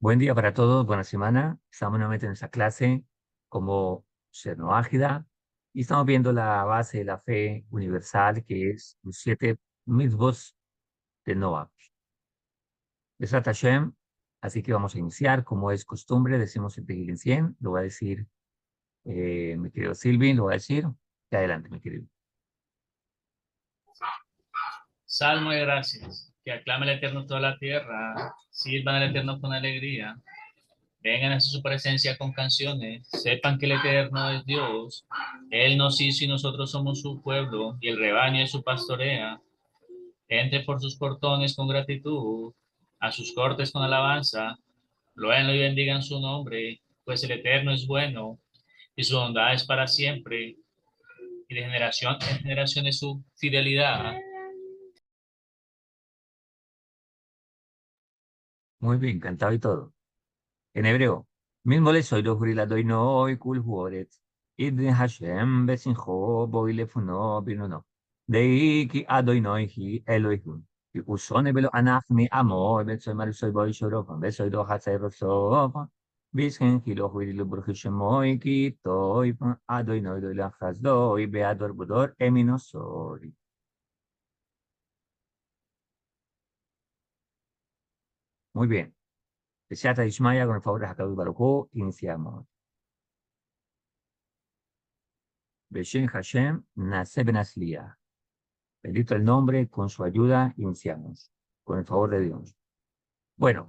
Buen día para todos, buena semana. Estamos nuevamente en esta clase como ser no ágida y estamos viendo la base de la fe universal que es los 7 mitzvot de Noah. Besat Hashem, así que vamos a iniciar. Como es costumbre, decimos el Tehillim 100. Lo va a decir mi querido Silvin, lo va a decir. Y adelante, mi querido. Salmo de gracias, que aclame al Eterno toda la tierra, sirvan al Eterno con alegría, vengan a su presencia con canciones, sepan que el Eterno es Dios, Él nos hizo y nosotros somos su pueblo, y el rebaño es su pastorea. Entre por sus portones con gratitud, a sus cortes con alabanza, loenlo y bendigan su nombre, pues el Eterno es bueno, y su bondad es para siempre, y de generación en generación es su fidelidad. Muy bien, cantado y todo. En hebreo, mismo le soy los no y kul huoret. Idne Hashem besincho boi lefuno binuno. Dei ki adoinoi hi Elohim. Y usone belo anachni amor, betsoy marisoy boi shorofan, besoy do hatzai rosofan. Bishen ki lo huiri lo burkishemoi ki toi adoinoi do lachaz doi beador budor eminosori. Muy bien. Deseata Ishmaya con el favor de Hakadu Baruj iniciamos. Beshen Hashem nace benaslia. Bendito el nombre, con su ayuda iniciamos, con el favor de Dios. Bueno,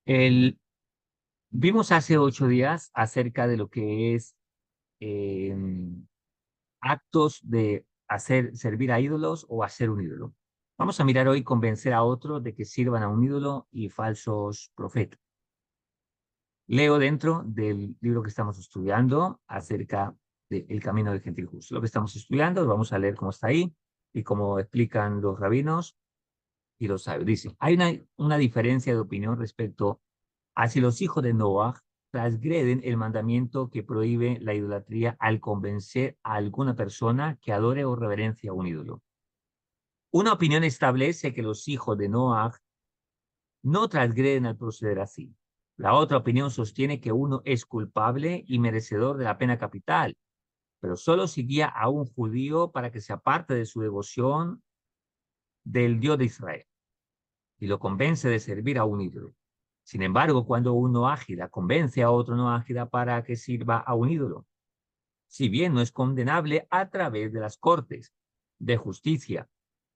el, vimos hace 8 días acerca de lo que es eh, actos de hacer, servir a ídolos o hacer un ídolo. Vamos a mirar hoy convencer a otros de que sirvan a un ídolo y falsos profetas. Leo dentro del libro que estamos estudiando acerca del camino del gentil justo. Lo que estamos estudiando, lo vamos a leer cómo está ahí y cómo explican los rabinos y los sabios. Dice, hay una diferencia de opinión respecto a si los hijos de Noah transgreden el mandamiento que prohíbe la idolatría al convencer a alguna persona que adore o reverencia a un ídolo. Una opinión establece que los hijos de Noah no transgreden al proceder así. La otra opinión sostiene que uno es culpable y merecedor de la pena capital, pero solo si guía a un judío para que se aparte de su devoción del Dios de Israel y lo convence de servir a un ídolo. Sin embargo, cuando uno ágida convence a otro no ágida para que sirva a un ídolo, si bien no es condenable a través de las cortes de justicia,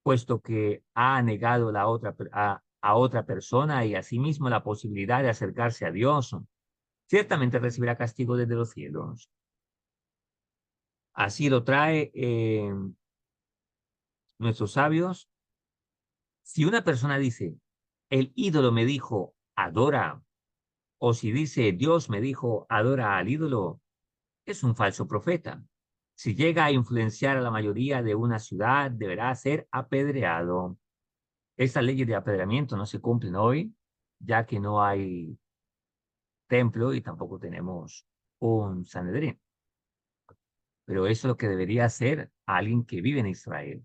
puesto que ha negado a otra persona y asimismo la posibilidad de acercarse a Dios, ciertamente recibirá castigo desde los cielos. Así lo trae nuestros sabios. Si una persona dice, el ídolo me dijo, adora, o si dice, Dios me dijo, adora al ídolo, es un falso profeta. Si llega a influenciar a la mayoría de una ciudad, deberá ser apedreado. Estas leyes de apedreamiento no se cumplen hoy, ya que no hay templo y tampoco tenemos un Sanedrín. Pero eso es lo que debería hacer alguien que vive en Israel.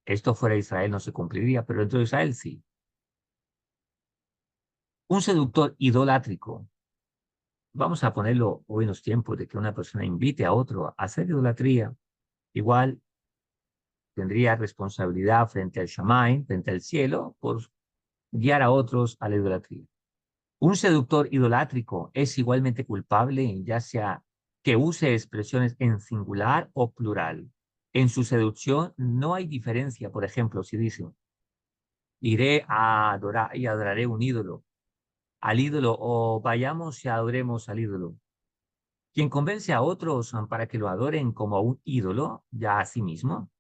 Esto fuera de Israel no se cumpliría, pero dentro de Israel sí. Un seductor idolátrico. Vamos a ponerlo hoy en los tiempos de que una persona invite a otro a hacer idolatría. Igual tendría responsabilidad frente al Shammai, frente al cielo, por guiar a otros a la idolatría. Un seductor idolátrico es igualmente culpable, ya sea que use expresiones en singular o plural. En su seducción no hay diferencia. Por ejemplo, si dice, iré a adorar y adoraré un ídolo, al ídolo, o vayamos y adoremos al ídolo. Quien convence a otros para que lo adoren como a un ídolo, ya a sí mismo,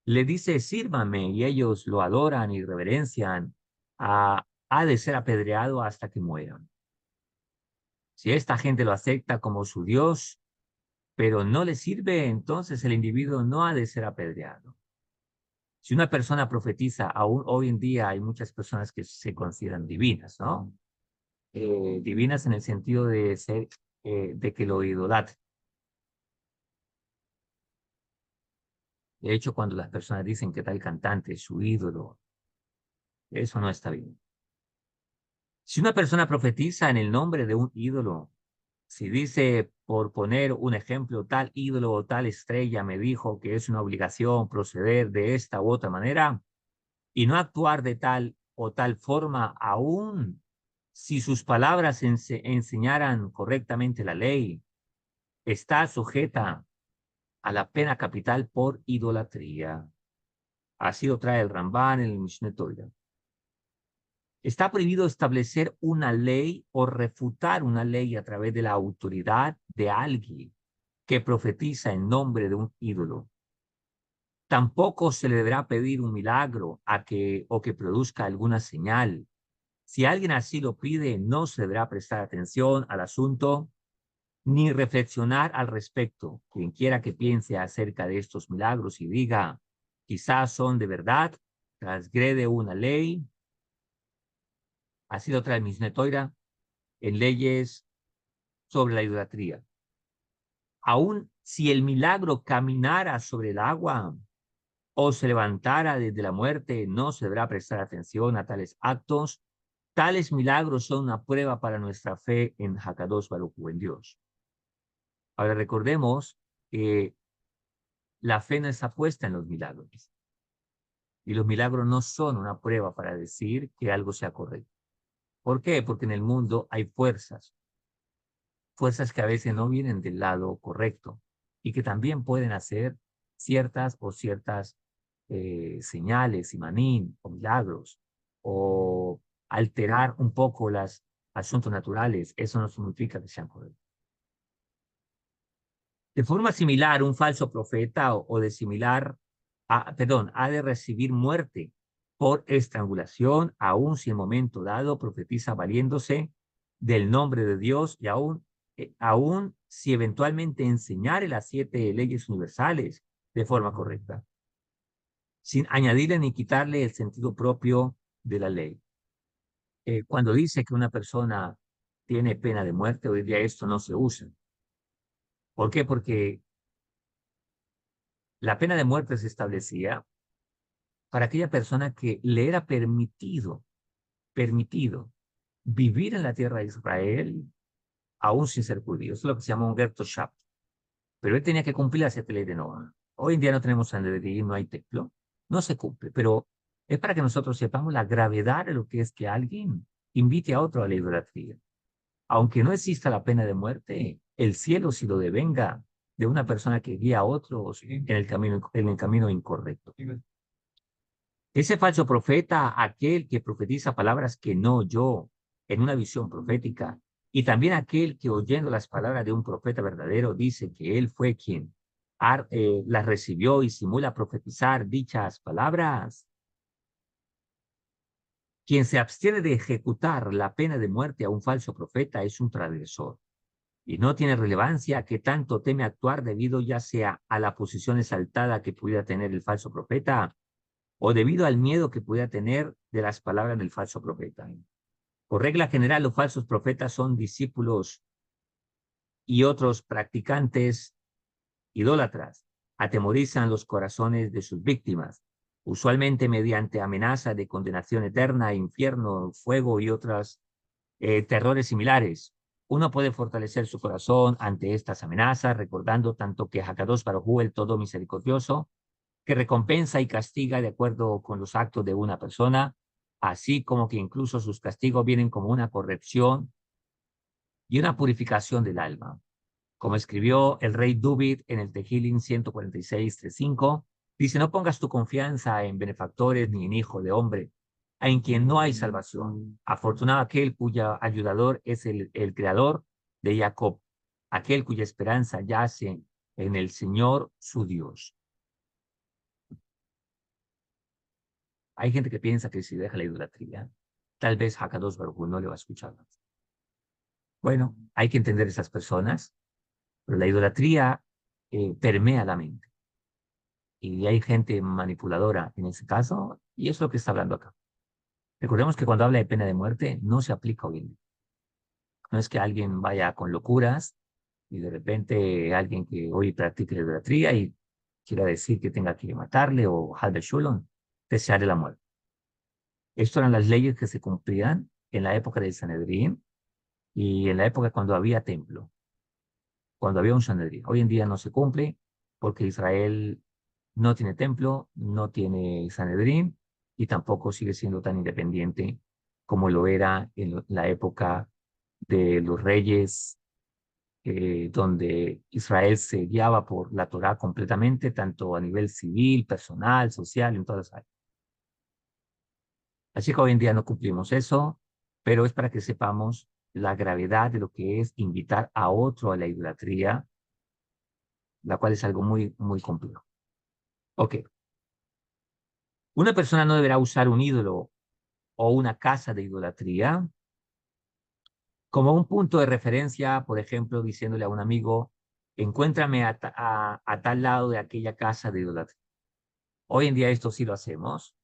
le dice, sírvame, y ellos lo adoran y reverencian, ha de ser apedreado hasta que mueran. Si esta gente lo acepta como su Dios, pero no le sirve, entonces el individuo no ha de ser apedreado. Si una persona profetiza, aún hoy en día hay muchas personas que se consideran divinas, ¿no? Divinas en el sentido de ser, de que lo idolatran. De hecho, cuando las personas dicen que tal cantante es su ídolo, eso no está bien. Si una persona profetiza en el nombre de un ídolo, si dice, por poner un ejemplo, tal ídolo o tal estrella me dijo que es una obligación proceder de esta u otra manera y no actuar de tal o tal forma, aún si sus palabras enseñaran correctamente la ley, está sujeta a la pena capital por idolatría. Así lo trae el Ramban en el Mishneh Torah. Está prohibido establecer una ley o refutar una ley a través de la autoridad de alguien que profetiza en nombre de un ídolo. Tampoco se le deberá pedir un milagro o que produzca alguna señal. Si alguien así lo pide, no se deberá prestar atención al asunto ni reflexionar al respecto. Quien quiera que piense acerca de estos milagros y diga, quizás son de verdad, transgrede una ley. Así lo trae el Mishneh Torah en leyes sobre la idolatría. Aun si el milagro caminara sobre el agua o se levantara desde la muerte, no se deberá prestar atención a tales actos. Tales milagros son una prueba para nuestra fe en Hakadosh Baruj Hu, en Dios. Ahora recordemos que la fe no está puesta en los milagros. Y los milagros no son una prueba para decir que algo sea correcto. ¿Por qué? Porque en el mundo hay fuerzas que a veces no vienen del lado correcto y que también pueden hacer ciertas señales, imanín o milagros, o alterar un poco los asuntos naturales. Eso no significa que sean correctos. De forma similar, un falso profeta o de similar, ha de recibir muerte por estrangulación, aun si en momento dado profetiza valiéndose del nombre de Dios y aun si eventualmente enseñare las 7 leyes universales de forma correcta, sin añadirle ni quitarle el sentido propio de la ley. Cuando dice que una persona tiene pena de muerte, hoy día esto no se usa. ¿Por qué? Porque la pena de muerte se establecía para aquella persona que le era permitido vivir en la tierra de Israel, aún sin ser judío. Eso es lo que se llama un Gerto Shabbat. Pero él tenía que cumplir la 7 ley de Noah. Hoy en día no tenemos Sanedrín, no hay templo, no se cumple, pero es para que nosotros sepamos la gravedad de lo que es que alguien invite a otro a la idolatría. Aunque no exista la pena de muerte, el cielo si lo devenga de una persona que guía a otros en el camino incorrecto. Ese falso profeta, aquel que profetiza palabras que no oyó en una visión profética, y también aquel que oyendo las palabras de un profeta verdadero dice que él fue quien las recibió y simula profetizar dichas palabras. Quien se abstiene de ejecutar la pena de muerte a un falso profeta es un transgresor. Y no tiene relevancia que tanto teme actuar debido ya sea a la posición exaltada que pudiera tener el falso profeta o debido al miedo que pudiera tener de las palabras del falso profeta. Por regla general, los falsos profetas son discípulos y otros practicantes idólatras. Atemorizan los corazones de sus víctimas, usualmente mediante amenaza de condenación eterna, infierno, fuego y otros terrores similares. Uno puede fortalecer su corazón ante estas amenazas, recordando tanto que Hakadosh Baruj Hu, el todo misericordioso, que recompensa y castiga de acuerdo con los actos de una persona, así como que incluso sus castigos vienen como una corrección y una purificación del alma. Como escribió el rey David en el Tehillim 146:3-5, dice, no pongas tu confianza en benefactores ni en hijo de hombre, en quien no hay salvación. Afortunado aquel cuya ayudador es el creador de Jacob, aquel cuya esperanza yace en el Señor su Dios. Hay gente que piensa que si deja la idolatría, tal vez Hakadosh Baruj Hu no le va a escuchar más. Bueno, hay que entender a esas personas, pero la idolatría permea la mente. Y hay gente manipuladora en ese caso, y es lo que está hablando acá. Recordemos que cuando habla de pena de muerte, no se aplica hoy en día. No es que alguien vaya con locuras y de repente alguien que hoy practique la idolatría y quiera decir que tenga que matarle o Hadbe Shulon, desearle la muerte. Estas eran las leyes que se cumplían en la época del Sanedrín y en la época cuando había templo, cuando había un Sanedrín. Hoy en día no se cumple porque Israel no tiene templo, no tiene Sanedrín y tampoco sigue siendo tan independiente como lo era en la época de los reyes, donde Israel se guiaba por la Torá completamente, tanto a nivel civil, personal, social, en todas las áreas. Así que hoy en día no cumplimos eso, pero es para que sepamos la gravedad de lo que es invitar a otro a la idolatría, la cual es algo muy, muy complejo. Ok. Una persona no deberá usar un ídolo o una casa de idolatría como un punto de referencia, por ejemplo, diciéndole a un amigo, encuéntrame a tal lado de aquella casa de idolatría. Hoy en día esto sí lo hacemos.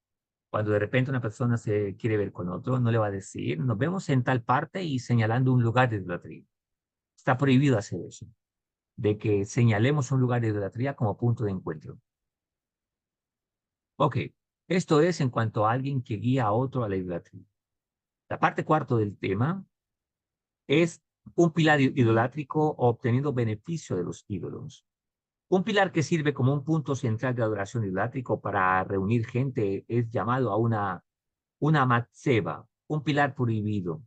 Cuando de repente una persona se quiere ver con otro, no le va a decir, nos vemos en tal parte y señalando un lugar de idolatría. Está prohibido hacer eso, de que señalemos un lugar de idolatría como punto de encuentro. Ok, esto es en cuanto a alguien que guía a otro a la idolatría. La parte cuarto del tema es un pilar idolátrico obteniendo beneficio de los ídolos. Un pilar que sirve como un punto central de adoración idolátrico para reunir gente es llamado a una matzeba, un pilar prohibido.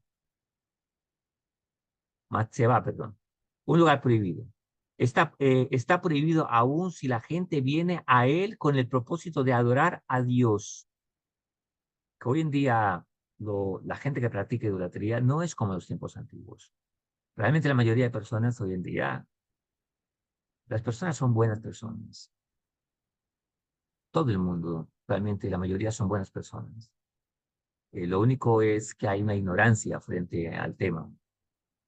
Matzeba, perdón. Un lugar prohibido. Está prohibido aún si la gente viene a él con el propósito de adorar a Dios. Que hoy en día la gente que practica idolatría no es como en los tiempos antiguos. Realmente la mayoría de personas hoy en día, las personas son buenas personas. Todo el mundo, realmente la mayoría son buenas personas. Lo único es que hay una ignorancia frente al tema,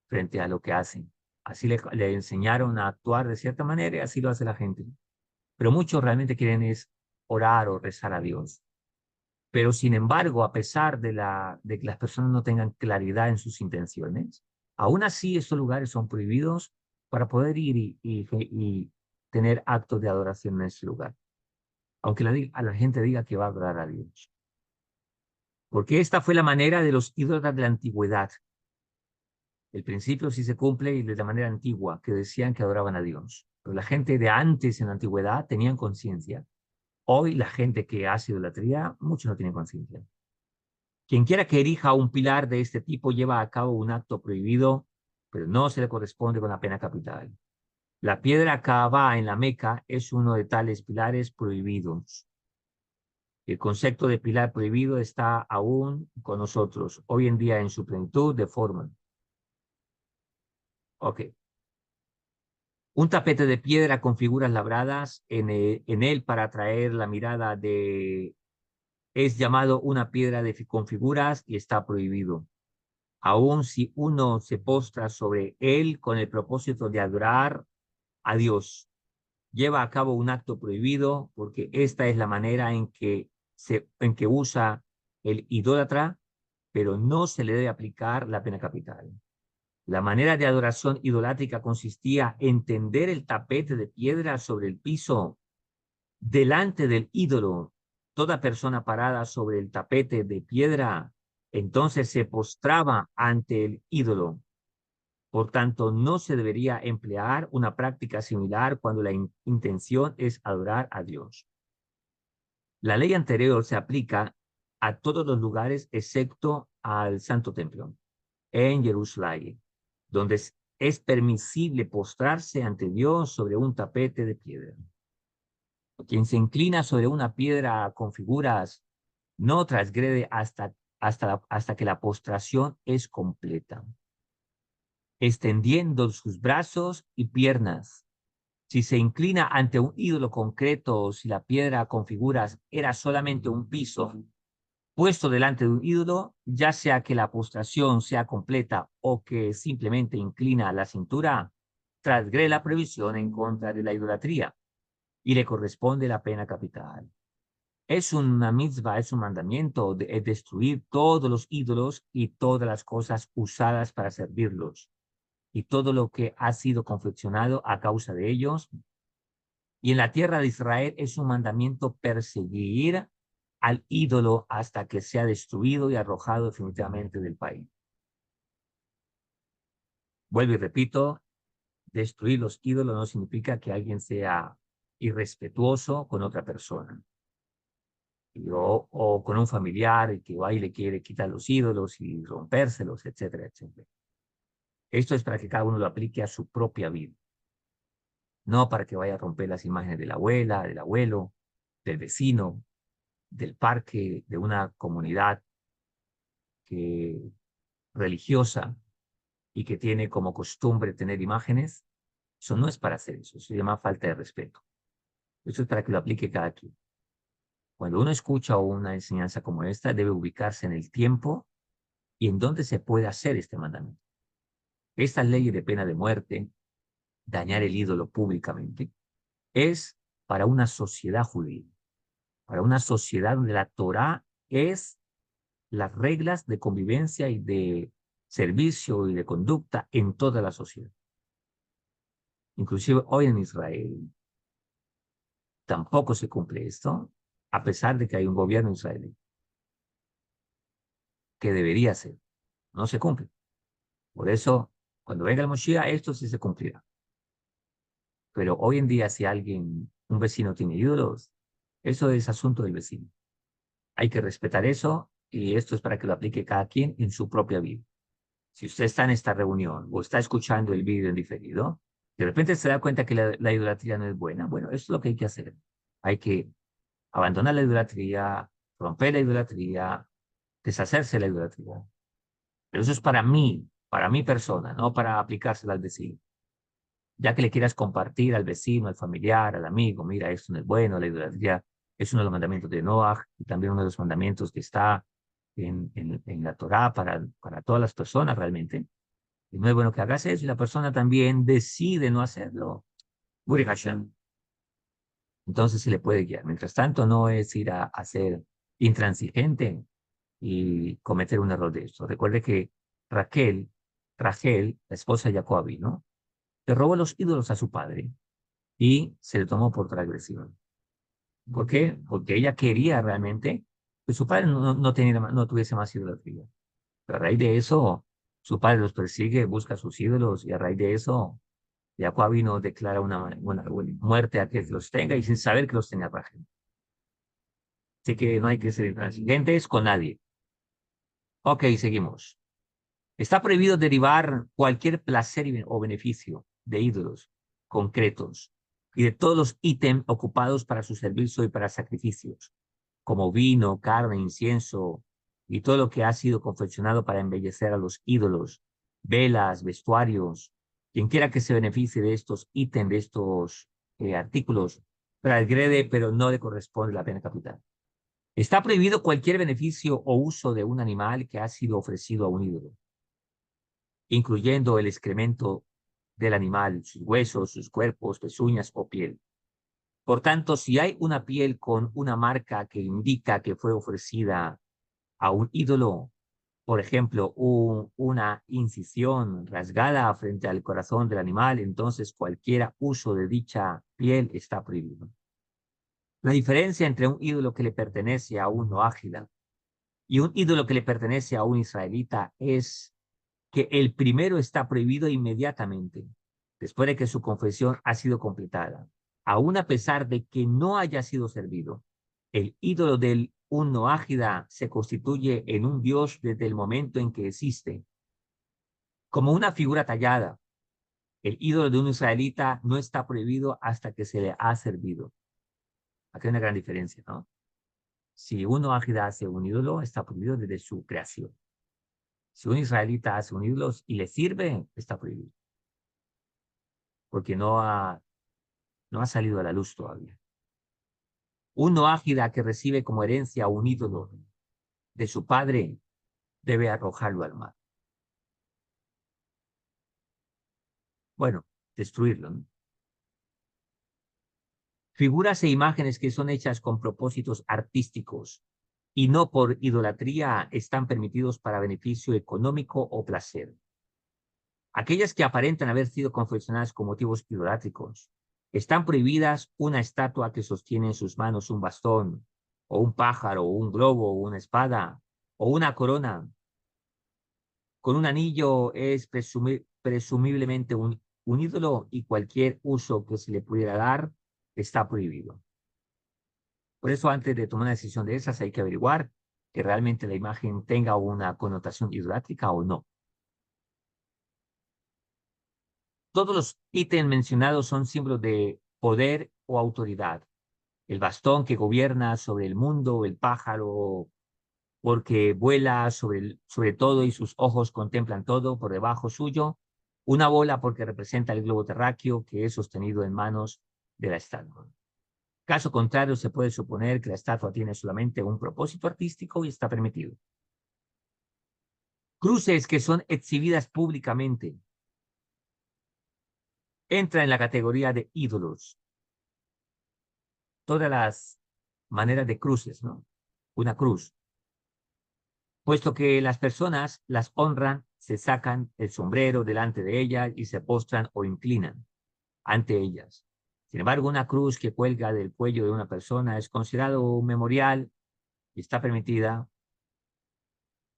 frente a lo que hacen. Así le enseñaron a actuar de cierta manera y así lo hace la gente. Pero muchos realmente quieren es orar o rezar a Dios. Pero sin embargo, a pesar de que las personas no tengan claridad en sus intenciones, aún así estos lugares son prohibidos para poder ir y tener actos de adoración en ese lugar. Aunque a la gente diga que va a adorar a Dios. Porque esta fue la manera de los ídolos de la antigüedad. El principio sí se cumple y de la manera antigua, que decían que adoraban a Dios. Pero la gente de antes en la antigüedad tenían conciencia. Hoy la gente que hace idolatría, muchos no tienen conciencia. Quien quiera que erija un pilar de este tipo lleva a cabo un acto prohibido, pero no se le corresponde con la pena capital. La piedra Kaaba en la Meca es uno de tales pilares prohibidos. El concepto de pilar prohibido está aún con nosotros, hoy en día en su plenitud de forma. Ok. Un tapete de piedra con figuras labradas en él para atraer la mirada es llamado una piedra con figuras y está prohibido. Aun si uno se postra sobre él con el propósito de adorar a Dios, lleva a cabo un acto prohibido porque esta es la manera en que usa el idólatra, pero no se le debe aplicar la pena capital. La manera de adoración idolátrica consistía en tender el tapete de piedra sobre el piso delante del ídolo. Toda persona parada sobre el tapete de piedra entonces se postraba ante el ídolo. Por tanto, no se debería emplear una práctica similar cuando la intención es adorar a Dios. La ley anterior se aplica a todos los lugares excepto al Santo Templo, en Jerusalén, donde es permisible postrarse ante Dios sobre un tapete de piedra. Quien se inclina sobre una piedra con figuras no transgrede hasta que la postración es completa, extendiendo sus brazos y piernas. Si se inclina ante un ídolo concreto o si la piedra con figuras era solamente un piso puesto delante de un ídolo, ya sea que la postración sea completa o que simplemente inclina la cintura, transgrede la prohibición en contra de la idolatría y le corresponde la pena capital. Es una mitzvah, es un mandamiento de destruir todos los ídolos y todas las cosas usadas para servirlos y todo lo que ha sido confeccionado a causa de ellos. Y en la tierra de Israel es un mandamiento perseguir al ídolo hasta que sea destruido y arrojado definitivamente del país. Vuelvo y repito, destruir los ídolos no significa que alguien sea irrespetuoso con otra persona. O con un familiar que va y le quiere quitar los ídolos y rompérselos, etcétera, etcétera. Esto es para que cada uno lo aplique a su propia vida, no para que vaya a romper las imágenes de la abuela, del abuelo, del vecino, del parque, de una comunidad religiosa y que tiene como costumbre tener imágenes. Eso no es para hacer eso, eso se llama falta de respeto. Eso es para que lo aplique cada quien. Cuando uno escucha una enseñanza como esta, debe ubicarse en el tiempo y en dónde se puede hacer este mandamiento. Esta ley de pena de muerte, dañar el ídolo públicamente, es para una sociedad judía, para una sociedad donde la Torá es las reglas de convivencia y de servicio y de conducta en toda la sociedad. Inclusive hoy en Israel tampoco se cumple esto, a pesar de que hay un gobierno israelí que debería ser, no se cumple. Por eso, cuando venga el Moshiach, esto sí se cumplirá. Pero hoy en día, si un vecino tiene ídolos, eso es asunto del vecino. Hay que respetar eso y esto es para que lo aplique cada quien en su propia vida. Si usted está en esta reunión o está escuchando el vídeo en diferido, de repente se da cuenta que la idolatría no es buena. Bueno, eso es lo que hay que hacer. Hay que abandonar la idolatría, romper la idolatría, deshacerse de la idolatría. Pero eso es para mi persona, no para aplicársela al vecino. Ya que le quieras compartir al vecino, al familiar, al amigo, mira, esto no es bueno, la idolatría es uno de los mandamientos de Noah y también uno de los mandamientos que está en la Torá para todas las personas realmente. Y no es bueno que hagas eso y la persona también decide no hacerlo. Buri Hashem. Entonces se le puede guiar. Mientras tanto, no es ir a ser intransigente y cometer un error de esto. Recuerde que Rachel, la esposa de Jacob, ¿no? Le robó los ídolos a su padre y se le tomó por transgresión. ¿Por qué? Porque ella quería realmente que su padre no tuviese más idolatría. Pero a raíz de eso, su padre los persigue, busca sus ídolos y a raíz de eso, Jacob vino declara una muerte a que los tenga y sin saber que los tenía Rachel. Así que no hay que ser intransigentes con nadie. Ok, seguimos. Está prohibido derivar cualquier placer o beneficio de ídolos concretos y de todos los ítems ocupados para su servicio y para sacrificios, como vino, carne, incienso y todo lo que ha sido confeccionado para embellecer a los ídolos, velas, vestuarios, quien quiera que se beneficie de estos ítems, de estos artículos, transgrede, pero no le corresponde la pena capital. Está prohibido cualquier beneficio o uso de un animal que ha sido ofrecido a un ídolo, incluyendo el excremento del animal, sus huesos, sus cuerpos, pezuñas o piel. Por tanto, si hay una piel con una marca que indica que fue ofrecida a un ídolo, por ejemplo, una incisión rasgada frente al corazón del animal, entonces cualquier uso de dicha piel está prohibido. La diferencia entre un ídolo que le pertenece a un noágida y un ídolo que le pertenece a un israelita es que el primero está prohibido inmediatamente, después de que su confesión ha sido completada, aun a pesar de que no haya sido servido. El ídolo del un noágida se constituye en un dios desde el momento en que existe, como una figura tallada. El ídolo de un israelita no está prohibido hasta que se le ha servido. Aquí hay una gran diferencia, ¿no? Si un noágida hace un ídolo, está prohibido desde su creación. Si un israelita hace un ídolo y le sirve, está prohibido. Porque no ha salido a la luz todavía. Un noágida que recibe como herencia un ídolo de su padre debe arrojarlo al mar. Bueno, destruirlo, ¿no? Figuras e imágenes que son hechas con propósitos artísticos y no por idolatría están permitidos para beneficio económico o placer. Aquellas que aparentan haber sido confeccionadas con motivos idolátricos están prohibidas una estatua que sostiene en sus manos un bastón o un pájaro, o un globo, o una espada, o una corona, con un anillo es presumiblemente un ídolo y cualquier uso que se le pudiera dar está prohibido. Por eso, antes de tomar una decisión de esas, hay que averiguar que realmente la imagen tenga una connotación idolátrica o no. Todos los ítems mencionados son símbolos de poder o autoridad. El bastón que gobierna sobre el mundo, el pájaro porque vuela sobre todo y sus ojos contemplan todo por debajo suyo, una bola porque representa el globo terráqueo que es sostenido en manos de la estatua. Caso contrario, se puede suponer que la estatua tiene solamente un propósito artístico y está permitido. Cruces que son exhibidas públicamente. Entra en la categoría de ídolos. Todas las maneras de cruces, ¿no? Una cruz. Puesto que las personas las honran, se sacan el sombrero delante de ellas y se postran o inclinan ante ellas. Sin embargo, una cruz que cuelga del cuello de una persona es considerado un memorial y está permitida.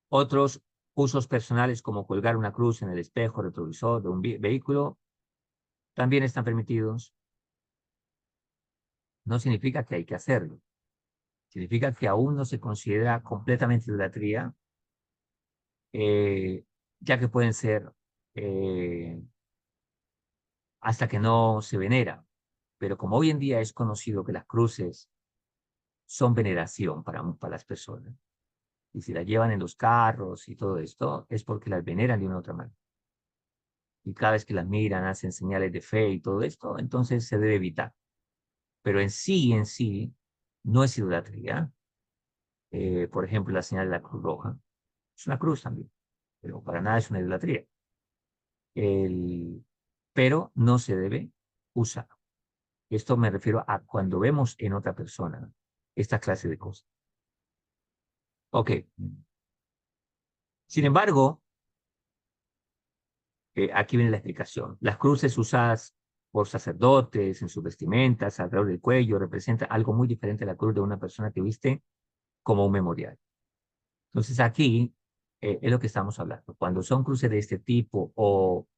Otros usos personales, como colgar una cruz en el espejo retrovisor de un vehículo, también están permitidos. No significa que hay que hacerlo. Significa que aún no se considera completamente idolatría, eh, ya que pueden ser hasta que no se venera. Pero como hoy en día es conocido que las cruces son veneración para las personas, y si las llevan en los carros y todo esto, es porque las veneran de una u otra manera. Y cada vez que las miran, hacen señales de fe y todo esto, entonces se debe evitar. Pero en sí, no es idolatría. Por ejemplo, la señal de la Cruz Roja es una cruz también, pero para nada es una idolatría. El, pero no se debe usar. Esto me refiero a cuando vemos en otra persona esta clase de cosas. Ok. Sin embargo, aquí viene la explicación. Las cruces usadas por sacerdotes en sus vestimentas, alrededor del cuello, representan algo muy diferente a la cruz de una persona que viste como un memorial. Entonces aquí es lo que estamos hablando. Cuando son cruces de este tipo o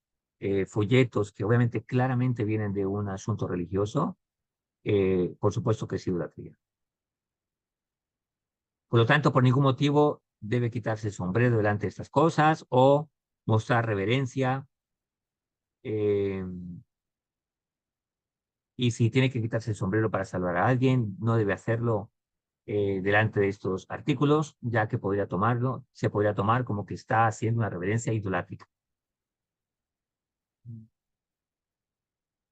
folletos que obviamente claramente vienen de un asunto religioso, por supuesto que es idolatría. Por lo tanto, por ningún motivo debe quitarse el sombrero delante de estas cosas o mostrar reverencia. eh, y si tiene que quitarse el sombrero para salvar a alguien, no debe hacerlo delante de estos artículos, ya que se podría tomar como que está haciendo una reverencia idolátrica.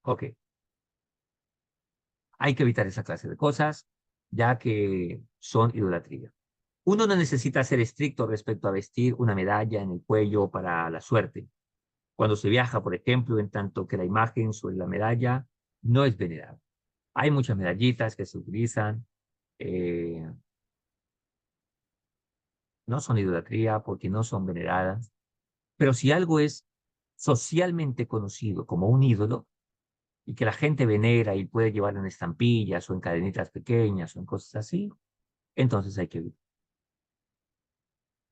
Ok, hay que evitar esa clase de cosas, ya que son idolatría. Uno no necesita ser estricto respecto a vestir una medalla en el cuello para la suerte. Cuando se viaja, por ejemplo, en tanto que la imagen sobre la medalla no es venerada. Hay muchas medallitas que se utilizan, eh, no son idolatría porque no son veneradas, pero si algo es socialmente conocido como un ídolo y que la gente venera y puede llevarlo en estampillas o en cadenitas pequeñas o en cosas así, entonces hay que ver.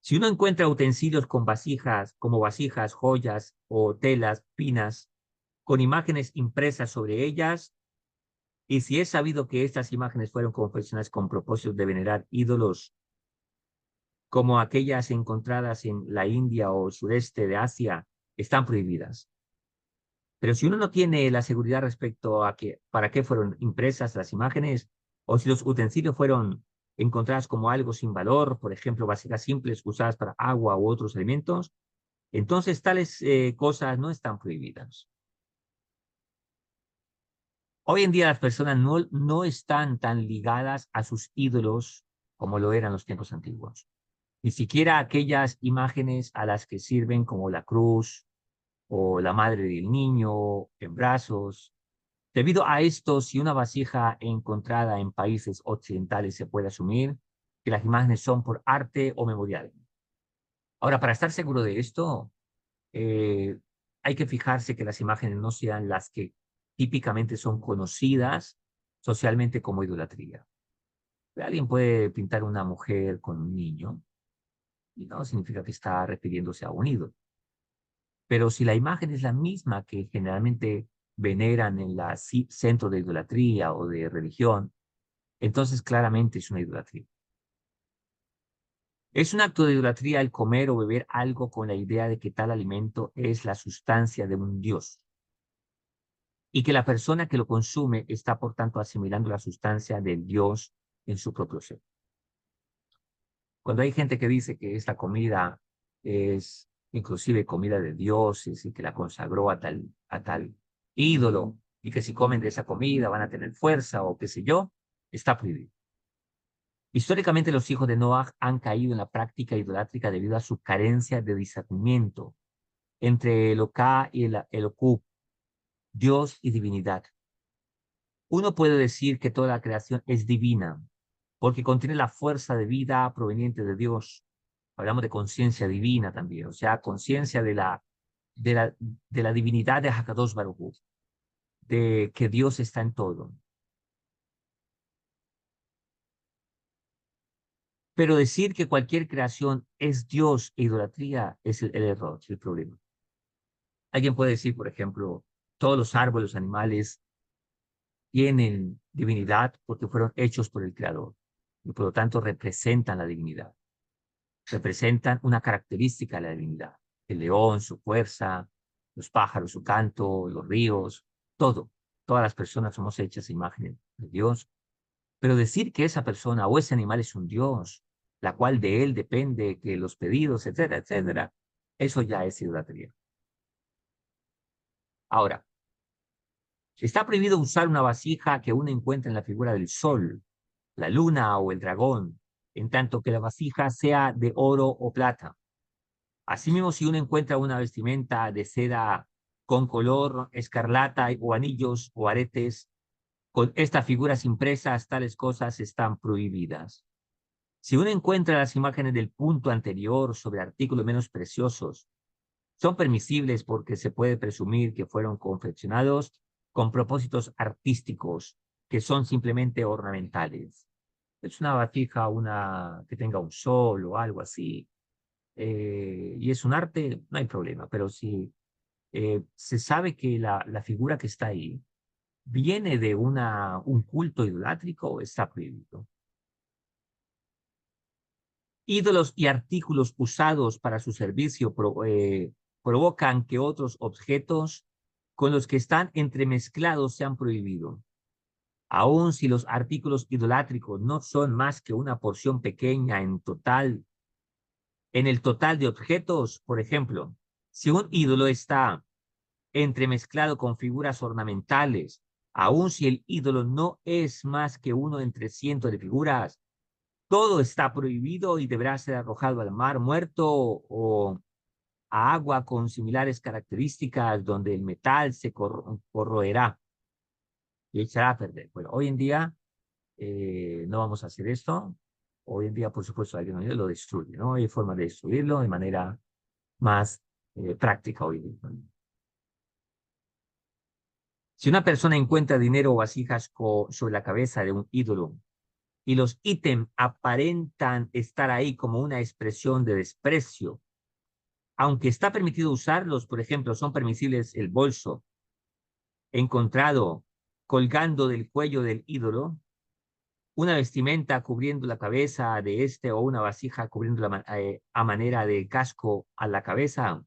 Si uno encuentra utensilios con vasijas, como vasijas, joyas o telas, pinas, con imágenes impresas sobre ellas, y si es sabido que estas imágenes fueron confeccionadas con propósito de venerar ídolos, como aquellas encontradas en la India o el sureste de Asia, están prohibidas. Pero si uno no tiene la seguridad respecto a para qué fueron impresas las imágenes, o si los utensilios fueron encontrados como algo sin valor, por ejemplo, vasijas simples usadas para agua u otros alimentos, entonces tales cosas no están prohibidas. Hoy en día las personas no están tan ligadas a sus ídolos como lo eran los tiempos antiguos. Ni siquiera aquellas imágenes a las que sirven como la cruz o la madre del niño en brazos. Debido a esto, si una vasija encontrada en países occidentales se puede asumir que las imágenes son por arte o memorial. Ahora, para estar seguro de esto, eh, hay que fijarse que las imágenes no sean las que típicamente son conocidas socialmente como idolatría. Alguien puede pintar una mujer con un niño y no significa que está refiriéndose a un ídolo. Pero si la imagen es la misma que generalmente veneran en la centro de idolatría o de religión, entonces claramente es una idolatría. Es un acto de idolatría el comer o beber algo con la idea de que tal alimento es la sustancia de un dios y que la persona que lo consume está, por tanto, asimilando la sustancia del dios en su propio ser. Cuando hay gente que dice que esta comida es inclusive comida de dioses y que la consagró a tal ídolo y que si comen de esa comida van a tener fuerza o qué sé yo, está prohibido. Históricamente los hijos de Noah han caído en la práctica idolátrica debido a su carencia de discernimiento entre el Oká y el Okú, Dios y divinidad. Uno puede decir que toda la creación es divina porque contiene la fuerza de vida proveniente de Dios. Hablamos de conciencia divina también, o sea, conciencia de la divinidad de Hakadosh Baruj Hu, de que Dios está en todo. Pero decir que cualquier creación es Dios e idolatría es el error, el problema. Alguien puede decir, por ejemplo, todos los árboles, los animales tienen divinidad porque fueron hechos por el Creador y por lo tanto representan la divinidad, representan una característica de la divinidad. El león, su fuerza, los pájaros, su canto, los ríos, todo. Todas las personas somos hechas a imagen de Dios. Pero decir que esa persona o ese animal es un Dios, la cual de él depende que los pedidos, etcétera, etcétera, eso ya es idolatría. Ahora, está prohibido usar una vasija que uno encuentra en la figura del sol, la luna o el dragón, en tanto que la vasija sea de oro o plata. Asimismo, si uno encuentra una vestimenta de seda con color escarlata o anillos o aretes, con estas figuras impresas, tales cosas están prohibidas. Si uno encuentra las imágenes del punto anterior sobre artículos menos preciosos, son permisibles porque se puede presumir que fueron confeccionados con propósitos artísticos que son simplemente ornamentales. Es una vasija, una que tenga un sol o algo así, y es un arte, no hay problema, pero si se sabe que la figura que está ahí viene de un culto idolátrico, está prohibido. Ídolos y artículos usados para su servicio provocan que otros objetos con los que están entremezclados sean prohibidos. Aun si los artículos idolátricos no son más que una porción pequeña en el total de objetos, por ejemplo, si un ídolo está entremezclado con figuras ornamentales, aun si el ídolo no es más que uno entre cientos de figuras, todo está prohibido y deberá ser arrojado al mar muerto o a agua con similares características donde el metal se corroerá y echará a perder. Bueno, hoy en día no vamos a hacer esto. Hoy en día, por supuesto, alguien lo destruye, ¿no? Hay formas de destruirlo de manera más práctica hoy en día. Si una persona encuentra dinero o vasijas sobre la cabeza de un ídolo y los ítems aparentan estar ahí como una expresión de desprecio, aunque está permitido usarlos, por ejemplo, son permisibles el bolso encontrado colgando del cuello del ídolo, una vestimenta cubriendo la cabeza de este o una vasija cubriendo a manera de casco a la cabeza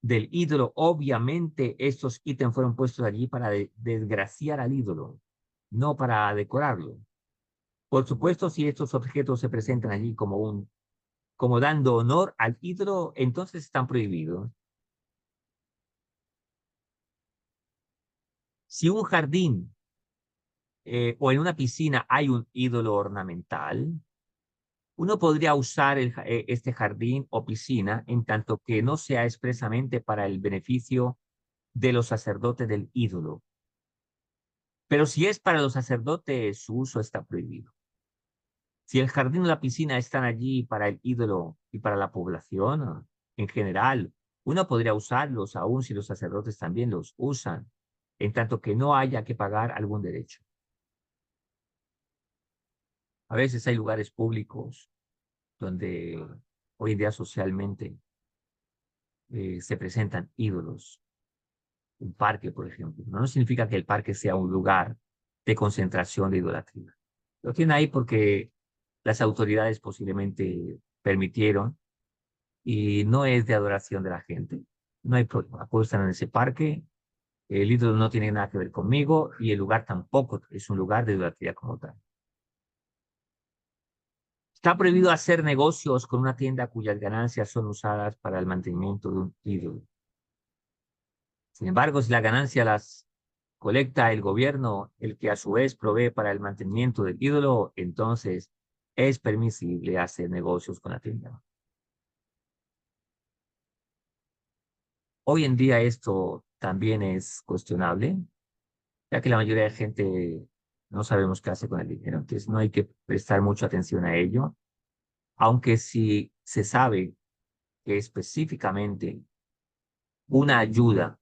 del ídolo. Obviamente, estos ítems fueron puestos allí para desgraciar al ídolo, no para decorarlo. Por supuesto, si estos objetos se presentan allí como dando honor al ídolo, entonces están prohibidos. Si un jardín o en una piscina hay un ídolo ornamental, uno podría usar este jardín o piscina en tanto que no sea expresamente para el beneficio de los sacerdotes del ídolo. Pero si es para los sacerdotes, su uso está prohibido. Si el jardín o la piscina están allí para el ídolo y para la población en general, uno podría usarlos aun si los sacerdotes también los usan, en tanto que no haya que pagar algún derecho. A veces hay lugares públicos donde hoy en día socialmente se presentan ídolos. Un parque, por ejemplo. No significa que el parque sea un lugar de concentración de idolatría. Lo tienen ahí porque las autoridades posiblemente permitieron y no es de adoración de la gente. No hay problema. Puedo estar en ese parque, el ídolo no tiene nada que ver conmigo y el lugar tampoco es un lugar de idolatría como tal. Está prohibido hacer negocios con una tienda cuyas ganancias son usadas para el mantenimiento de un ídolo. Sin embargo, si la ganancia las colecta el gobierno, el que a su vez provee para el mantenimiento del ídolo, entonces es permisible hacer negocios con la tienda. Hoy en día esto también es cuestionable, ya que la mayoría de gente no sabemos qué hace con el dinero, entonces no hay que prestar mucha atención a ello, aunque si se sabe que específicamente una ayuda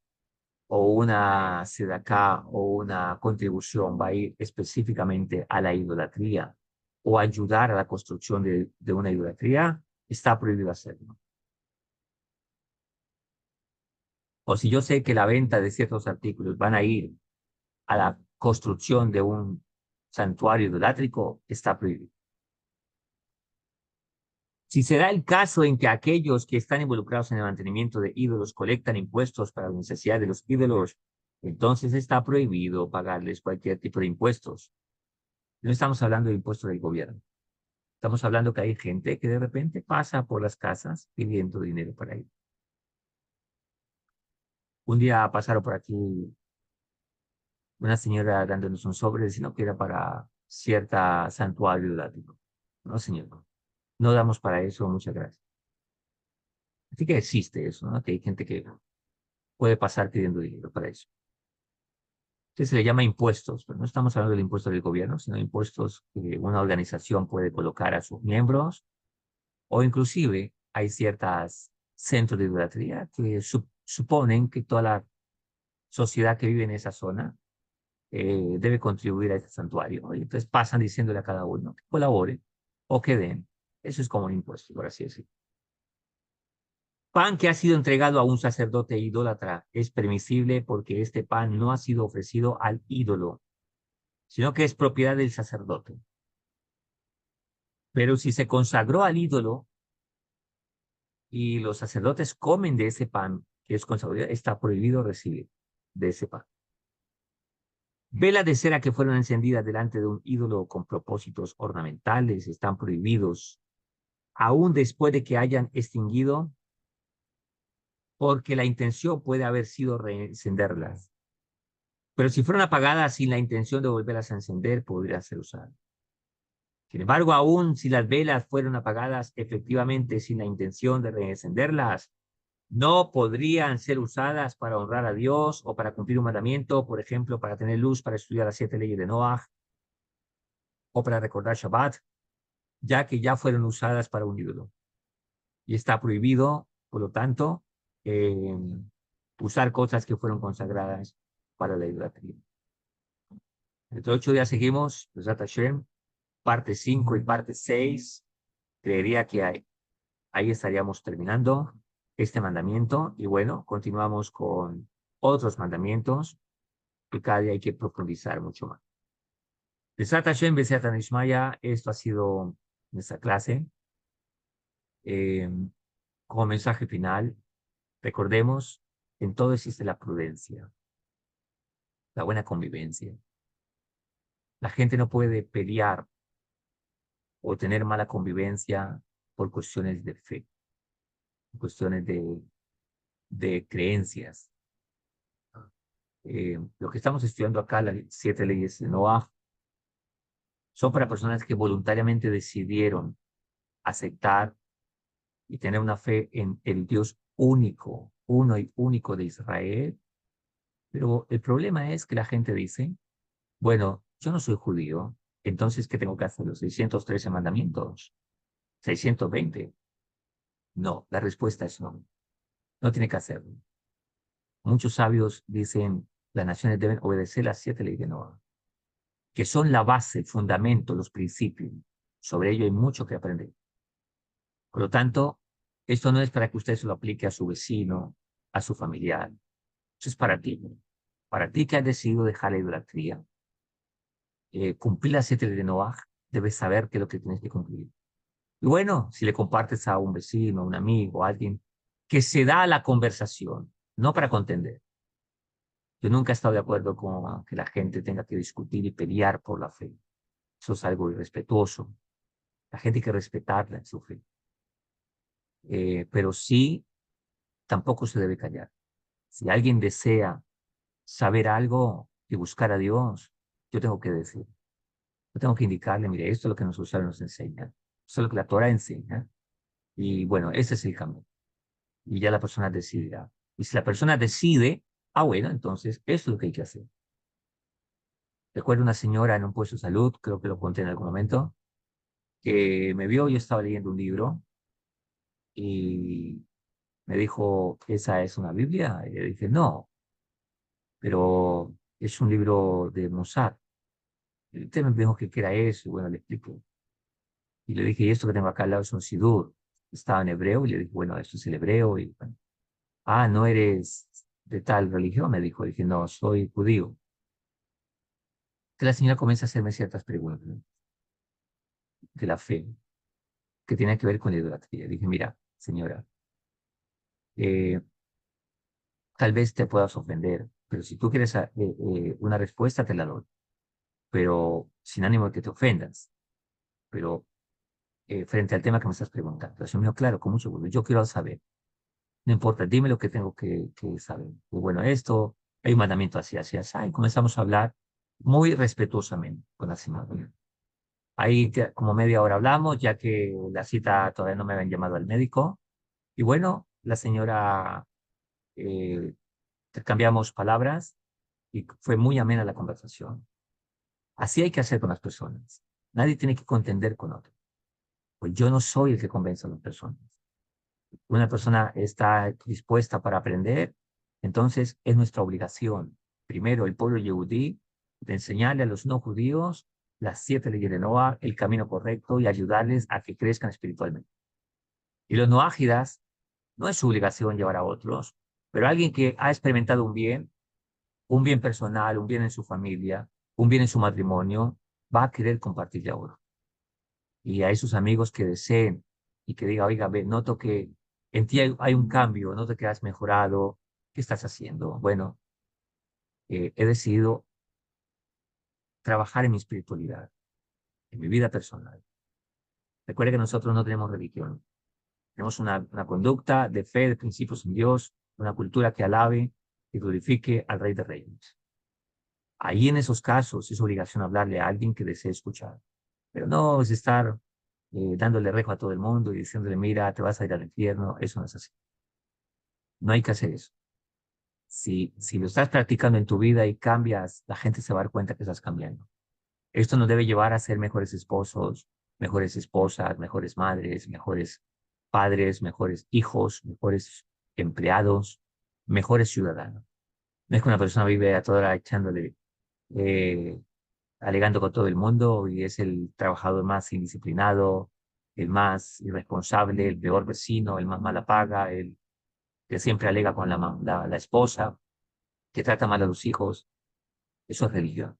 o una sedacá o una contribución va a ir específicamente a la idolatría o ayudar a la construcción de una idolatría, está prohibido hacerlo. O si yo sé que la venta de ciertos artículos van a ir a la construcción de un santuario idolátrico, está prohibido. Si se da el caso en que aquellos que están involucrados en el mantenimiento de ídolos colectan impuestos para la necesidad de los ídolos, entonces está prohibido pagarles cualquier tipo de impuestos. No estamos hablando de impuestos del gobierno. Estamos hablando que hay gente que de repente pasa por las casas pidiendo dinero para ir. Un día pasaron por aquí una señora dándonos un sobre, sino que era para cierta santuario idolátrico. No, señor, no damos para eso, muchas gracias. Así que existe eso, ¿no? Que hay gente que puede pasar pidiendo dinero para eso. Entonces se le llama impuestos, pero no estamos hablando del impuesto del gobierno, sino impuestos que una organización puede colocar a sus miembros, o inclusive hay ciertos centros de idolatría que suponen que toda la sociedad que vive en esa zona debe contribuir a este santuario, ¿no? Y entonces pasan diciéndole a cada uno que colabore o que den. Eso es como un impuesto, por así decirlo. Pan que ha sido entregado a un sacerdote idólatra es permisible porque este pan no ha sido ofrecido al ídolo, sino que es propiedad del sacerdote. Pero si se consagró al ídolo y los sacerdotes comen de ese pan que es consagrado, está prohibido recibir de ese pan. Velas de cera que fueron encendidas delante de un ídolo con propósitos ornamentales están prohibidos, aún después de que hayan extinguido, porque la intención puede haber sido reencenderlas. Pero si fueron apagadas sin la intención de volverlas a encender, podrían ser usadas. Sin embargo, aún si las velas fueron apagadas efectivamente sin la intención de reencenderlas, no podrían ser usadas para honrar a Dios o para cumplir un mandamiento, por ejemplo, para tener luz para estudiar las 7 leyes de Noah o para recordar Shabbat, ya que ya fueron usadas para un ídolo. Y está prohibido, por lo tanto, usar cosas que fueron consagradas para la idolatría. Dentro de 8 días seguimos, Besat Hashem, parte 5 y parte 6. Creería que ahí estaríamos terminando este mandamiento y bueno, continuamos con otros mandamientos que cada día hay que profundizar mucho más. Besat Hashem, Besat Anishmaya, esto ha sido nuestra clase. Eh, Como mensaje final, recordemos, en todo existe la prudencia, la buena convivencia. La gente no puede pelear o tener mala convivencia por cuestiones de fe, cuestiones de creencias. Lo que estamos estudiando acá, las 7 leyes de Noah, son para personas que voluntariamente decidieron aceptar y tener una fe en el Dios único, uno y único de Israel. Pero el problema es que la gente dice, bueno, yo no soy judío, entonces, ¿qué tengo que hacer? ¿Los 613 mandamientos? ¿620? No, la respuesta es no. No tiene que hacerlo. Muchos sabios dicen, las naciones deben obedecer las 7 leyes de Noah, que son la base, el fundamento, los principios. Sobre ello hay mucho que aprender. Por lo tanto, esto no es para que usted se lo aplique a su vecino, a su familiar. Eso es para ti. Para ti que has decidido dejar la idolatría, cumplir las 7 de Noah, debes saber qué es lo que tienes que cumplir. Y bueno, si le compartes a un vecino, a un amigo, a alguien que se da a la conversación, no para contender. Yo nunca he estado de acuerdo con que la gente tenga que discutir y pelear por la fe. Eso es algo irrespetuoso. La gente hay que respetarla en su fe. Pero sí, tampoco se debe callar. Si alguien desea saber algo y buscar a Dios, yo tengo que decir, yo tengo que indicarle, mire, esto es lo que nosotros nos enseña, esto es lo que la Torah enseña, y bueno, ese es el camino. Y ya la persona decidirá. Y si la persona decide, bueno, entonces eso es lo que hay que hacer. Recuerdo una señora en un puesto de salud, creo que lo conté en algún momento, que me vio, yo estaba leyendo un libro y me dijo, ¿esa es una Biblia? Y le dije, no, pero es un libro de Mozart. Y usted me dijo que qué era eso, y bueno, le explico. Y le dije, y esto que tengo acá al lado es un sidur. Estaba en hebreo y le dije, bueno, esto es el hebreo. Y bueno, no eres de tal religión, me dijo. Dije, no, soy judío. Que la señora comienza a hacerme ciertas preguntas, ¿no?, de la fe, que tiene que ver con la idolatría. Dije, mira, señora, eh, tal vez te puedas ofender, pero si tú quieres una respuesta, te la doy, pero sin ánimo de que te ofendas. Pero frente al tema que me estás preguntando, entonces me dijo, claro, con mucho gusto, yo quiero saber. No importa, dime lo que tengo que saber. Y bueno, esto, hay un mandamiento así, así, así. Y comenzamos a hablar muy respetuosamente con la señora. Ahí como media hora hablamos, ya que la cita todavía no me habían llamado al médico. Y bueno, la señora, eh, cambiamos palabras y fue muy amena la conversación. Así hay que hacer con las personas. Nadie tiene que contender con otro. Pues yo no soy el que convence a las personas. Una persona está dispuesta para aprender, entonces es nuestra obligación, primero el pueblo yehudí, de enseñarle a los no judíos las 7 leyes de Noah, el camino correcto y ayudarles a que crezcan espiritualmente. Y los noágidas, no es su obligación llevar a otros, pero alguien que ha experimentado un bien personal, un bien en su familia, un bien en su matrimonio, va a querer compartirle a otro. Y a esos amigos que deseen y que diga, oiga, ve, noto que en ti hay un cambio, noto que has mejorado, ¿qué estás haciendo? Bueno, he decidido trabajar en mi espiritualidad, en mi vida personal. Recuerde que nosotros no tenemos religión, tenemos una conducta de fe, de principios en Dios, una cultura que alabe y glorifique al Rey de Reyes. Ahí en esos casos es obligación hablarle a alguien que desee escuchar, pero no es estar dándole rejo a todo el mundo y diciéndole, mira, te vas a ir al infierno. Eso no es así. No hay que hacer eso. Si lo estás practicando en tu vida y cambias, la gente se va a dar cuenta que estás cambiando. Esto nos debe llevar a ser mejores esposos, mejores esposas, mejores madres, mejores padres, mejores hijos, mejores empleados, mejores ciudadanos. No es que una persona vive a toda hora echándole, eh, alegando con todo el mundo y es el trabajador más indisciplinado, el más irresponsable, el peor vecino, el más mala paga, el que siempre alega con la esposa, que trata mal a los hijos. Eso es religión,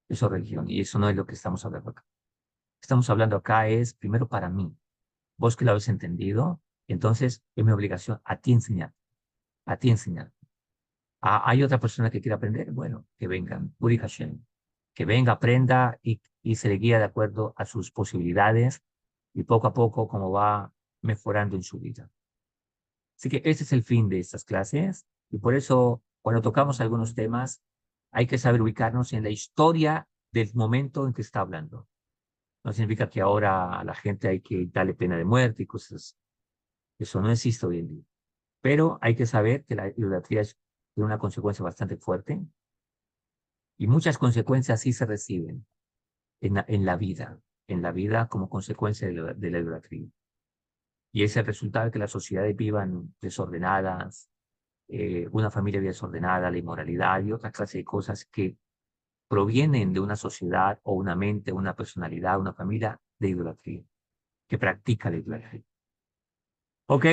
eso es religión y eso no es lo que estamos hablando acá. Estamos hablando acá es primero para mí. Vos que lo habéis entendido, entonces es mi obligación a ti enseñar, a ti enseñar. ¿Hay otra persona que quiera aprender? Bueno, que vengan, Uri Hashem, que venga, aprenda y se le guía de acuerdo a sus posibilidades y poco a poco como va mejorando en su vida. Así que ese es el fin de estas clases y por eso cuando tocamos algunos temas hay que saber ubicarnos en la historia del momento en que está hablando. No significa que ahora a la gente hay que darle pena de muerte y cosas. Eso no existe hoy en día. Pero hay que saber que la idolatría tiene una consecuencia bastante fuerte y muchas consecuencias sí se reciben en la vida como consecuencia de la idolatría. Y es el resultado de que las sociedades vivan desordenadas, una familia desordenada, la inmoralidad y otra clase de cosas que provienen de una sociedad o una mente, una personalidad, una familia de idolatría, que practica la idolatría. Ok,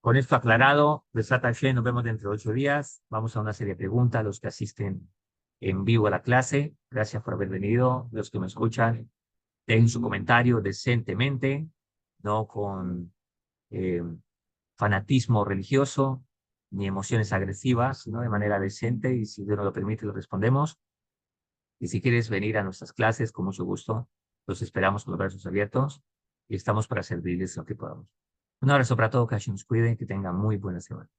con esto aclarado, Besat Hashem, nos vemos dentro de 8 días. Vamos a una serie de preguntas, los que asisten en vivo a la clase. Gracias por haber venido. Los que me escuchan, den su comentario decentemente, no con fanatismo religioso ni emociones agresivas, sino de manera decente, y si Dios nos lo permite, lo respondemos. Y si quieres venir a nuestras clases, con mucho gusto, los esperamos con los brazos abiertos y estamos para servirles lo que podamos. Un abrazo para todos, que Hashem nos cuide, que tengan muy buena semana.